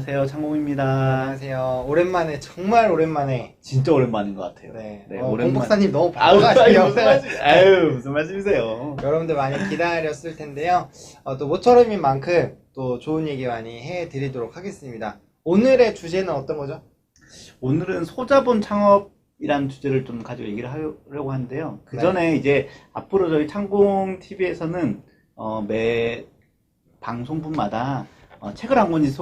안녕하세요. 창공입니다. 안녕하세요. 오랜만에, 정말 오랜만에. 진짜 오랜만인 것 같아요. 네. 오랜만. 공복사님 너무 아유, 반가워가지고. 무슨 말씀이세요? 여러분들 많이 기다렸을 텐데요. 또 모처럼인 만큼 또 좋은 얘기 많이 해드리도록 하겠습니다. 오늘의 주제는 어떤 거죠? 오늘은 소자본 창업이라는 주제를 좀 가지고 얘기를 하려고 하는데요. 그 전에 이제 앞으로 저희 창공TV에서는 매 방송분마다 책을 한 권씩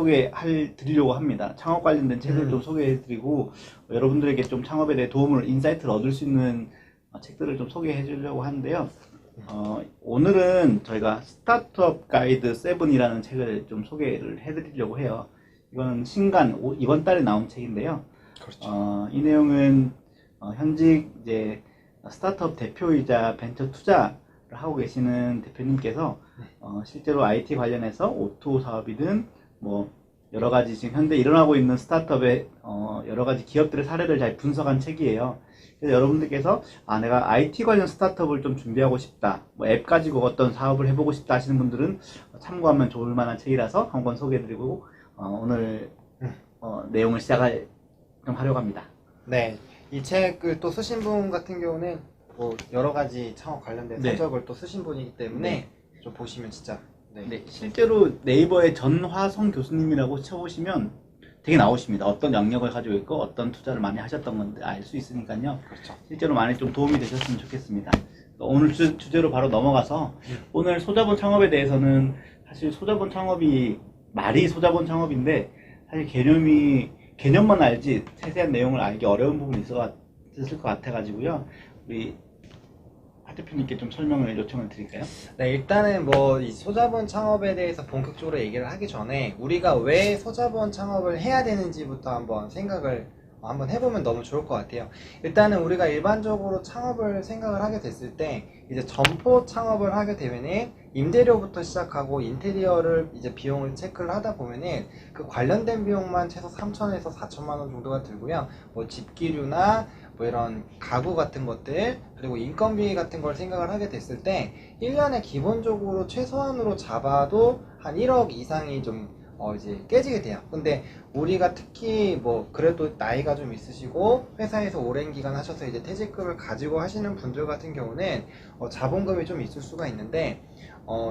드리려고 합니다. 창업 관련된 책을 좀 소개해드리고 여러분들에게 좀 창업에 대해 인사이트를 얻을 수 있는 책들을 좀 소개해 주려고 하는데요. 오늘은 저희가 스타트업 가이드 7이라는 책을 좀 소개를 해드리려고 해요. 이거는 신간 이번 달에 나온 책인데요. 그렇죠. 이 내용은 현직 이제 스타트업 대표이자 벤처 투자를 하고 계시는 대표님께서 실제로 IT 관련해서 오토 사업이든 뭐 여러 가지 지금 현재 일어나고 있는 스타트업의 여러 가지 기업들의 사례를 잘 분석한 책이에요. 그래서 여러분들께서 내가 IT 관련 스타트업을 좀 준비하고 싶다, 뭐 앱 가지고 어떤 사업을 해보고 싶다 하시는 분들은 참고하면 좋을 만한 책이라서 한권 소개해드리고 오늘 내용을 시작을 좀 하려고 합니다. 네. 이 책을 또 쓰신 분 같은 경우는 뭐 여러 가지 창업 관련된 서적을 또 쓰신 분이기 때문에 좀 보시면 진짜 실제로 네이버에 전화성 교수님이라고 쳐보시면 되게 나오십니다. 어떤 영역을 가지고 있고 어떤 투자를 많이 하셨던 건데 알 수 있으니까요. 그렇죠. 실제로 많이 좀 도움이 되셨으면 좋겠습니다. 오늘 주제로 바로 넘어가서 오늘 소자본 창업에 대해서는 사실 소자본 창업이 말이 소자본 창업인데 사실 개념만 알지 세세한 내용을 알기 어려운 부분이 있을 것 같아가지고요. 우리 하 대표님께 좀 설명을 요청을 드릴까요? 네, 일단은 뭐 이 소자본 창업에 대해서 본격적으로 얘기를 하기 전에 우리가 왜 소자본 창업을 해야 되는지부터 한번 생각을 한번 해보면 너무 좋을 것 같아요. 일단은 우리가 일반적으로 창업을 생각을 하게 됐을 때 이제 점포 창업을 하게 되면은 임대료부터 시작하고 인테리어를 이제 비용을 체크를 하다 보면은 그 관련된 비용만 최소 3천에서 4천만 원 정도가 들고요. 뭐 집기류나 뭐 이런 가구 같은 것들 그리고 인건비 같은 걸 생각을 하게 됐을 때 1년에 기본적으로 최소한으로 잡아도 한 1억 이상이 좀 이제 깨지게 돼요. 근데 우리가 특히 뭐 그래도 나이가 좀 있으시고 회사에서 오랜 기간 하셔서 이제 퇴직금을 가지고 하시는 분들 같은 경우는 자본금이 좀 있을 수가 있는데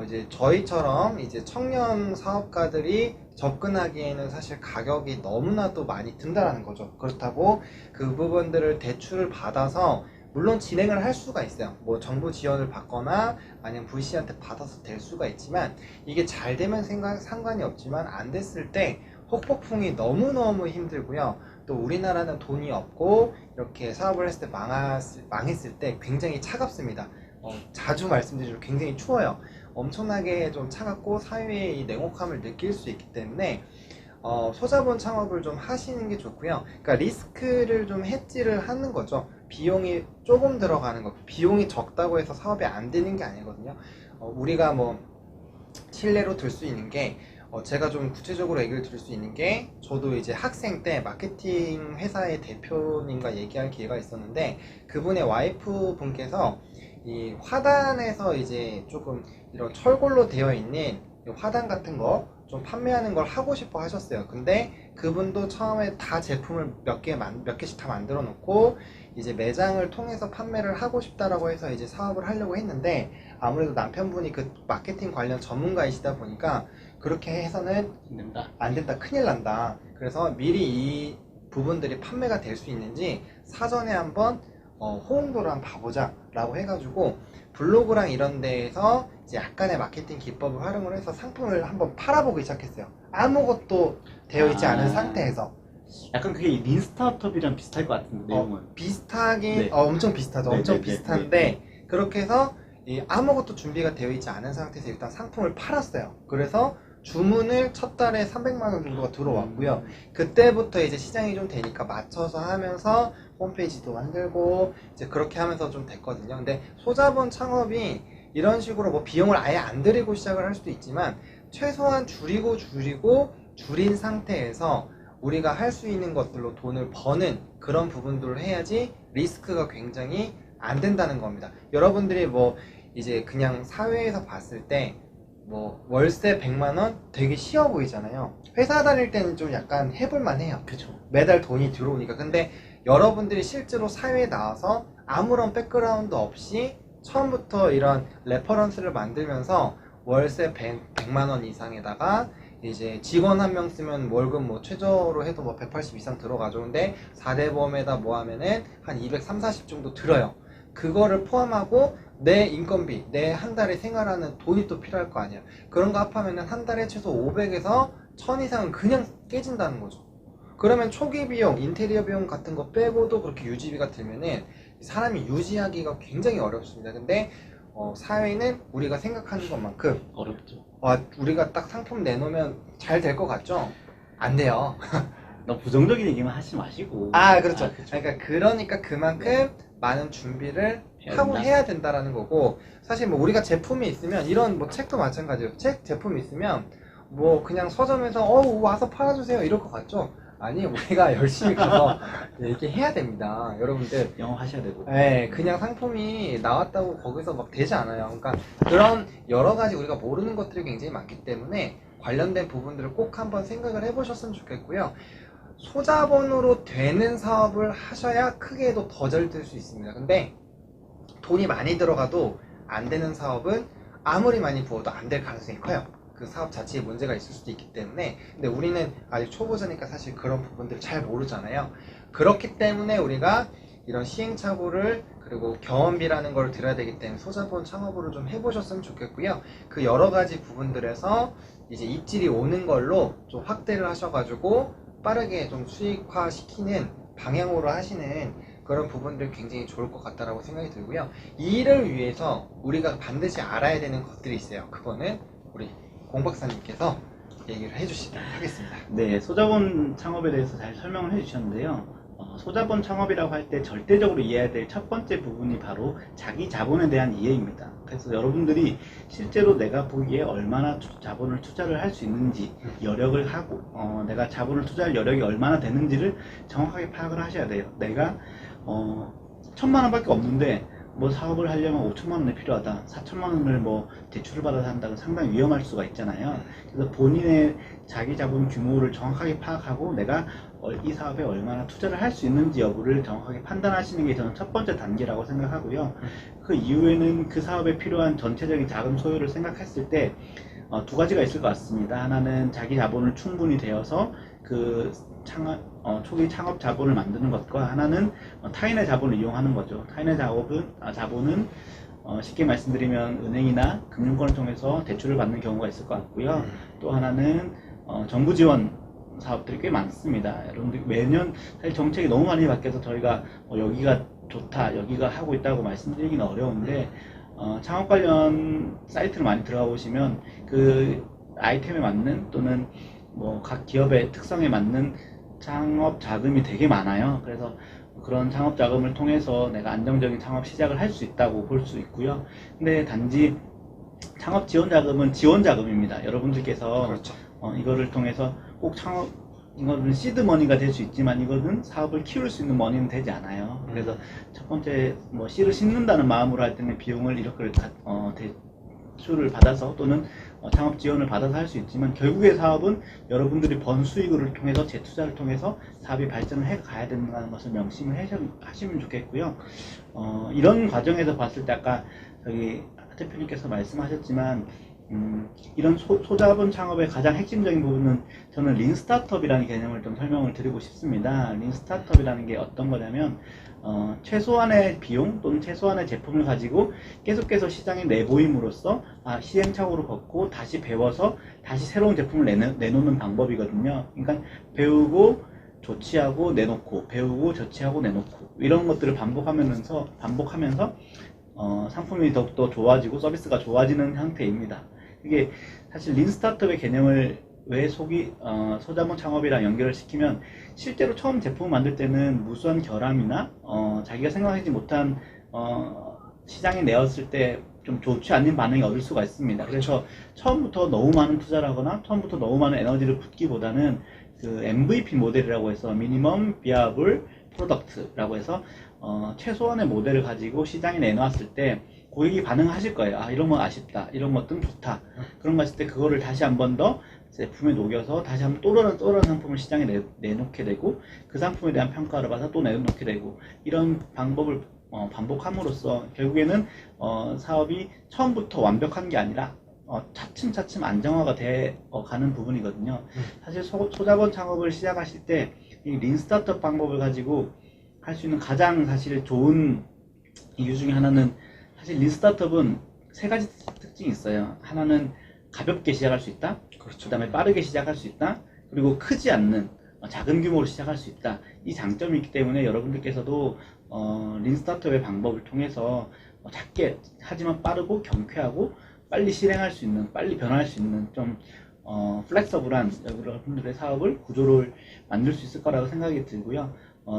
이제 저희처럼 이제 청년 사업가들이 접근하기에는 사실 가격이 너무나도 많이 든다라는 거죠. 그렇다고 그 부분들을 대출을 받아서 물론 진행을 할 수가 있어요. 뭐 정부 지원을 받거나 아니면 VC한테 받아서 될 수가 있지만 이게 잘 되면 상관이 없지만 안 됐을 때 혹폭풍이 너무너무 힘들고요. 또 우리나라는 돈이 없고 이렇게 사업을 했을 때 망했을 때 굉장히 차갑습니다. 자주 말씀드리지만 굉장히 추워요. 엄청나게 좀 차갑고 사회의 이 냉혹함을 느낄 수 있기 때문에 소자본 창업을 좀 하시는 게 좋고요. 그러니까 리스크를 좀 헤지를 하는 거죠. 비용이 조금 들어가는 거. 비용이 적다고 해서 사업이 안 되는 게 아니거든요. 우리가 뭐 신뢰로 들 수 있는 게 제가 좀 구체적으로 얘기를 드릴 수 있는 게 저도 이제 학생 때 마케팅 회사의 대표님과 얘기할 기회가 있었는데 그분의 와이프 분께서 이 화단에서 이제 조금 이런 철골로 되어 있는 화단 같은 거 좀 판매하는 걸 하고 싶어 하셨어요. 근데 그분도 처음에 다 제품을 몇 개씩 다 만들어 놓고 이제 매장을 통해서 판매를 하고 싶다라고 해서 이제 사업을 하려고 했는데 아무래도 남편분이 그 마케팅 관련 전문가이시다 보니까 그렇게 해서는 안 된다, 큰일 난다. 그래서 미리 이 부분들이 판매가 될 수 있는지 사전에 한번 호응도를 한번 봐보자 라고 해가지고 블로그랑 이런 데에서 이제 약간의 마케팅 기법을 활용을 해서 상품을 한번 팔아보기 시작했어요. 아무것도 되어 있지 않은 상태에서. 약간 그게 린 스타트업이랑 비슷할 것 같은데 내용은 비슷하긴 엄청 비슷하죠. 엄청 비슷한데 그렇게 해서 아무것도 준비가 되어 있지 않은 상태에서 일단 상품을 팔았어요. 그래서 주문을 첫 달에 300만 원 정도가 들어왔고요. 그때부터 이제 시장이 좀 되니까 맞춰서 하면서 홈페이지도 만들고 이제 그렇게 하면서 좀 됐거든요. 근데 소자본 창업이 이런 식으로 뭐 비용을 아예 안 들이고 시작을 할 수도 있지만 최소한 줄인 상태에서 우리가 할 수 있는 것들로 돈을 버는 그런 부분들을 해야지 리스크가 굉장히 안 된다는 겁니다. 여러분들이 뭐 이제 그냥 사회에서 봤을 때 뭐 월세 100만 원 되게 쉬워 보이잖아요. 회사 다닐 때는 좀 약간 해볼만 해요. 그쵸. 매달 돈이 들어오니까. 근데 여러분들이 실제로 사회에 나와서 아무런 백그라운드 없이 처음부터 이런 레퍼런스를 만들면서 월세 100만 원 이상에다가 이제 직원 한 명 쓰면 월급 뭐 최저로 해도 뭐 180 이상 들어가죠. 근데 4대 보험에다 뭐 하면은 한 230, 40 정도 들어요. 그거를 포함하고 내 인건비, 내 한 달에 생활하는 돈이 또 필요할 거 아니야. 그런 거 합하면은 한 달에 최소 500에서 1000 이상은 그냥 깨진다는 거죠. 그러면 초기 비용, 인테리어 비용 같은 거 빼고도 그렇게 유지비가 들면은 사람이 유지하기가 굉장히 어렵습니다. 근데 사회는 우리가 생각하는 것만큼 어렵죠. 우리가 딱 상품 내놓으면 잘 될 것 같죠? 안 돼요. 너무 부정적인 얘기만 하지 마시고. 그렇죠. 그쵸. 그러니까 그만큼 많은 준비를 해야 하고 된다. 해야 된다라는 거고, 사실 뭐 우리가 제품이 있으면 이런 뭐 책도 마찬가지예요. 책 제품이 있으면 뭐 그냥 서점에서 와서 팔아주세요 이럴 것 같죠? 아니, 우리가 열심히 가서 이렇게 해야 됩니다, 여러분들. 영어 하셔야 되고. 네, 그냥 상품이 나왔다고 거기서 막 되지 않아요. 그러니까 그런 여러 가지 우리가 모르는 것들이 굉장히 많기 때문에 관련된 부분들을 꼭 한번 생각을 해보셨으면 좋겠고요. 소자본으로 되는 사업을 하셔야 크게도 더 잘 될 수 있습니다. 근데 돈이 많이 들어가도 안 되는 사업은 아무리 많이 부어도 안 될 가능성이 커요. 그 사업 자체에 문제가 있을 수도 있기 때문에. 근데 우리는 아직 초보자니까 사실 그런 부분들 잘 모르잖아요. 그렇기 때문에 우리가 이런 시행착오를, 그리고 경험비라는 걸 들어야 되기 때문에 소자본 창업으로 좀 해보셨으면 좋겠고요. 그 여러 가지 부분들에서 이제 입질이 오는 걸로 좀 확대를 하셔가지고 빠르게 좀 수익화 시키는 방향으로 하시는 그런 부분들 굉장히 좋을 것 같다라고 생각이 들고요. 이 일을 위해서 우리가 반드시 알아야 되는 것들이 있어요. 그거는 우리 공 박사님께서 얘기를 해주시도록 하겠습니다. 네, 소자본 창업에 대해서 잘 설명을 해주셨는데요. 소자본 창업이라고 할 때 절대적으로 이해해야 될 첫 번째 부분이 바로 자기 자본에 대한 이해입니다. 그래서 여러분들이 실제로 내가 보기에 얼마나 자본을 투자를 할 수 있는지 여력을 하고, 내가 자본을 투자할 여력이 얼마나 되는지를 정확하게 파악을 하셔야 돼요. 내가 1000만 원밖에 없는데 뭐 사업을 하려면 5천만 원이 필요하다, 4천만 원을 뭐 대출을 받아서 한다면 상당히 위험할 수가 있잖아요. 그래서 본인의 자기 자본 규모를 정확하게 파악하고 내가 이 사업에 얼마나 투자를 할 수 있는지 여부를 정확하게 판단하시는 게 저는 첫 번째 단계라고 생각하고요. 그 이후에는 그 사업에 필요한 전체적인 자금 소요를 생각했을 때 두 가지가 있을 것 같습니다. 하나는 자기 자본을 충분히 되어서 그 초기 창업 자본을 만드는 것과, 하나는 타인의 자본을 이용하는 거죠. 타인의 자본은 쉽게 말씀드리면 은행이나 금융권을 통해서 대출을 받는 경우가 있을 것 같고요. 또 하나는 정부 지원 사업들이 꽤 많습니다. 여러분들 매년 사실 정책이 너무 많이 바뀌어서 저희가 여기가 좋다, 여기가 하고 있다고 말씀드리기는 어려운데, 창업 관련 사이트를 많이 들어가 보시면 그 아이템에 맞는, 또는 뭐 각 기업의 특성에 맞는 창업 자금이 되게 많아요. 그래서 그런 창업 자금을 통해서 내가 안정적인 창업 시작을 할 수 있다고 볼 수 있고요. 근데 단지 창업 지원 자금은 지원 자금입니다. 여러분들께서 그렇죠. 이거를 통해서 꼭 이거는 시드 머니가 될 수 있지만 이거는 사업을 키울 수 있는 머니는 되지 않아요. 그래서 첫 번째 뭐 씨를 심는다는 마음으로 할 때는 비용을 이렇게 대출을 받아서, 또는 창업 지원을 받아서 할 수 있지만, 결국의 사업은 여러분들이 번 수익을 통해서, 재투자를 통해서 사업이 발전을 해 가야 된다는 것을 명심을 하시면 좋겠고요. 이런 과정에서 봤을 때 아까 저기 하 대표님께서 말씀하셨지만 이런 소자본 창업의 가장 핵심적인 부분은 저는 린 스타트업이라는 개념을 좀 설명을 드리고 싶습니다. 린 스타트업이라는 게 어떤 거냐면 최소한의 비용 또는 최소한의 제품을 가지고 계속해서 시장에 내보임으로써 시행착오를 겪고 다시 배워서 다시 새로운 제품을 내놓는 방법이거든요. 그러니까 배우고 조치하고 내놓고, 배우고 조치하고 내놓고, 이런 것들을 반복하면서 상품이 더욱더 좋아지고 서비스가 좋아지는 형태입니다. 이게 사실 린 스타트업의 개념을 왜 소자본 창업이랑 연결을 시키면, 실제로 처음 제품을 만들 때는 무수한 결함이나 자기가 생각하지 못한 시장에 내었을 때 좀 좋지 않는 반응이 얻을 수가 있습니다. 그래서 처음부터 너무 많은 투자를 하거나 처음부터 너무 많은 에너지를 붓기보다는 그 MVP 모델이라고 해서 미니멈 비아블 프로덕트라고 해서 최소한의 모델을 가지고 시장에 내놓았을 때 고객이 반응하실 거예요. 아, 이런 건 아쉽다. 이런 것들은 좋다. 그런 거 했을 때 그거를 다시 한 번 더 제품에 녹여서 다시 한번 또 다른 상품을 시장에 내놓게 되고 그 상품에 대한 평가를 받아서 또 내놓게 되고 이런 방법을 반복함으로써 결국에는 사업이 처음부터 완벽한 게 아니라 차츰차츰 안정화가 돼 가는 부분이거든요. 사실 소자본 창업을 시작하실 때 이 린 스타트업 방법을 가지고 할 수 있는 가장 사실 좋은 이유 중에 하나는 사실 린 스타트업은 세 가지 특징이 있어요. 하나는 가볍게 시작할 수 있다. 그렇죠. 그다음에 빠르게 시작할 수 있다. 그리고 크지 않는 작은 규모로 시작할 수 있다. 이 장점이 있기 때문에 여러분들께서도 린 스타트업의 방법을 통해서 작게 하지만 빠르고 경쾌하고 빨리 실행할 수 있는, 빨리 변화할 수 있는 좀 플렉서블한 여러분들의 사업을 구조를 만들 수 있을 거라고 생각이 들고요.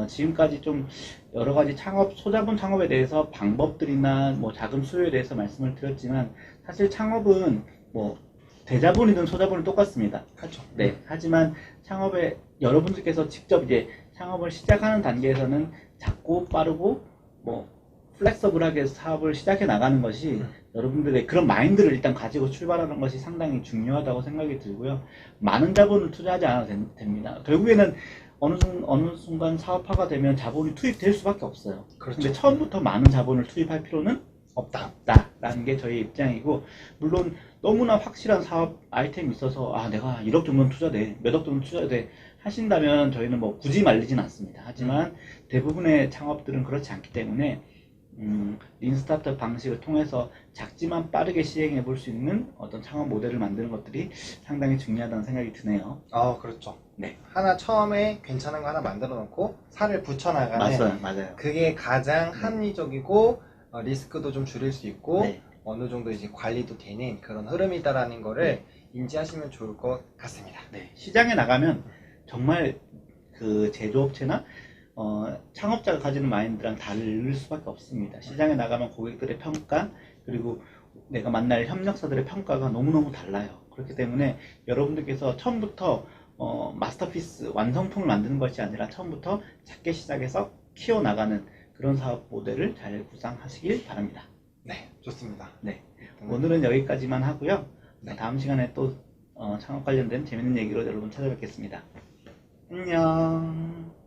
지금까지 좀 여러 가지 소자본 창업에 대해서 방법들이나 뭐 자금 수요에 대해서 말씀을 드렸지만 사실 창업은 뭐 대자본이든 소자본은 똑같습니다. 그렇죠. 네. 하지만 창업에 여러분들께서 직접 이제 창업을 시작하는 단계에서는 작고 빠르고 뭐 플렉서블하게 사업을 시작해 나가는 것이 여러분들의 그런 마인드를 일단 가지고 출발하는 것이 상당히 중요하다고 생각이 들고요. 많은 자본을 투자하지 않아도 됩니다. 결국에는 어느 순간 사업화가 되면 자본이 투입될 수밖에 없어요. 그렇죠. 근데 처음부터 많은 자본을 투입할 필요는 없다라는 게 저희 입장이고, 물론 너무나 확실한 사업 아이템이 있어서 내가 1억 정도는 투자돼, 몇 억 정도는 투자돼 하신다면 저희는 뭐 굳이 말리진 않습니다. 하지만 대부분의 창업들은 그렇지 않기 때문에 린 스타트업 방식을 통해서 작지만 빠르게 시행해 볼 수 있는 어떤 창업 모델을 만드는 것들이 상당히 중요하다는 생각이 드네요. 그렇죠. 네. 하나 처음에 괜찮은 거 하나 만들어 놓고 살을 붙여나가는 맞아요. 그게 가장 합리적이고 리스크도 좀 줄일 수 있고 네. 어느 정도 이제 관리도 되는 그런 흐름이다라는 거를 인지하시면 좋을 것 같습니다. 네. 시장에 나가면 정말 그 제조업체나 창업자가 가지는 마인드랑 다를 수밖에 없습니다. 시장에 나가면 고객들의 평가, 그리고 내가 만날 협력사들의 평가가 너무너무 달라요. 그렇기 때문에 여러분들께서 처음부터 마스터피스, 완성품을 만드는 것이 아니라 처음부터 작게 시작해서 키워나가는 그런 사업 모델을 잘 구상하시길 바랍니다. 네, 좋습니다. 네. 오늘은 여기까지만 하고요. 네. 다음 시간에 또 창업 관련된 재밌는 얘기로 여러분 찾아뵙겠습니다. 안녕.